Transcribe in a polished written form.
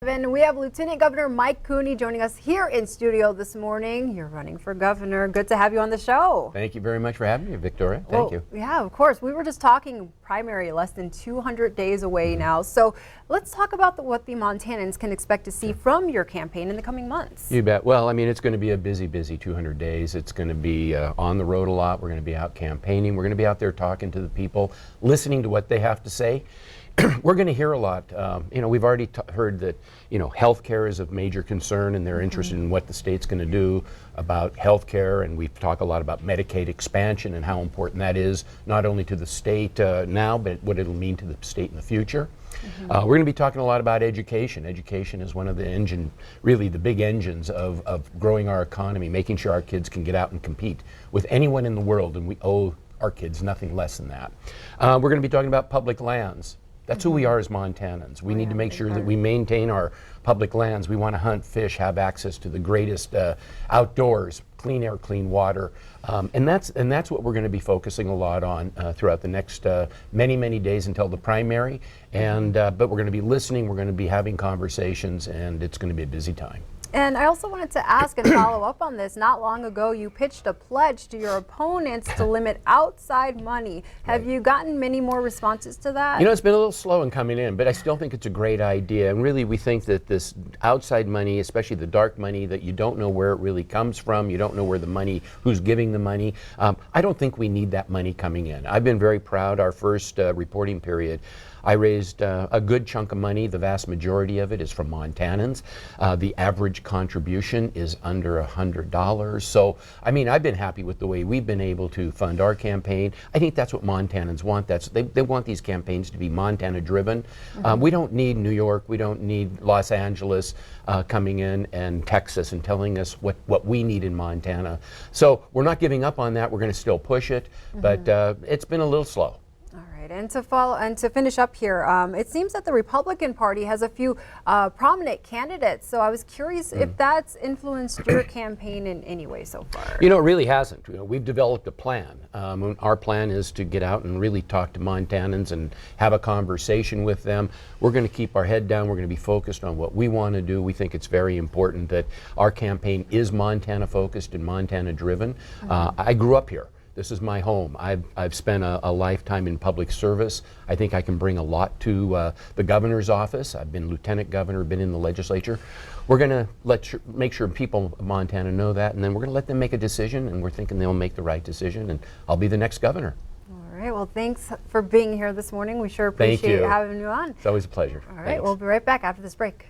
7. We have Lieutenant Governor Mike Cooney joining us here in studio this morning. You're running for governor. Good to have you on the show. Thank you very much for having me, Victoria. Thank you. Yeah, of course. We were just talking primary less than 200 days away now. So let's talk about what the Montanans can expect to see from your campaign in the coming months. You bet. Well, I mean, it's going to be a busy 200 days. It's going to be on the road a lot. We're going to be out campaigning. We're going to be out there talking to the people, listening to what they have to say. We're going to hear a lot. We've already heard that, healthcare is of major concern, and they're interested in what the state's going to do about healthcare. And we've talked a lot about Medicaid expansion and how important that is, not only to the state now, but what it'll mean to the state in the future. We're going to be talking a lot about education. Education is one of the the big engines of growing our economy, making sure our kids can get out and compete with anyone in the world, and we owe our kids nothing less than that. We're going to be talking about public lands. That's who we are as Montanans. We need to make sure that we maintain our public lands. We want to hunt, fish, have access to the greatest outdoors, clean air, clean water, and that's what we're going to be focusing a lot on throughout the next many days until the primary. And but we're going to be listening. We're going to be having conversations, and it's going to be a busy time. And I also wanted to ask and follow up on this. Not long ago, you pitched a pledge to your opponents to limit outside money. Have you gotten many more responses to that? It's been a little slow in coming in, but I still think it's a great idea. And really, we think that this outside money, especially the dark money that you don't know where it really comes from, you don't know where the money, who's giving the money, I don't think we need that money coming in. I've been very proud. Our first reporting period, I raised a good chunk of money. The vast majority of it is from Montanans. The average contribution is under $100. So, I mean, I've been happy with the way we've been able to fund our campaign. I think that's what Montanans want. They want these campaigns to be Montana driven. We don't need New York. We don't need Los Angeles coming in and Texas and telling us what we need in Montana. So we're not giving up on that. We're going to still push it, but it's been a little slow. And to finish up here, it seems that the Republican Party has a few prominent candidates. So I was curious if that's influenced your campaign in any way so far. It really hasn't. We've developed a plan. Our plan is to get out and really talk to Montanans and have a conversation with them. We're going to keep our head down. We're going to be focused on what we want to do. We think it's very important that our campaign is Montana focused and Montana driven. I grew up here. This is my home. I've spent a lifetime in public service. I think I can bring a lot to the governor's office. I've been lieutenant governor, been in the legislature. We're going to make sure people of Montana know that, and then we're going to let them make a decision, and we're thinking they'll make the right decision, and I'll be the next governor. All right. Well, thanks for being here this morning. We sure appreciate having you on. It's always a pleasure. All right. Thanks. We'll be right back after this break.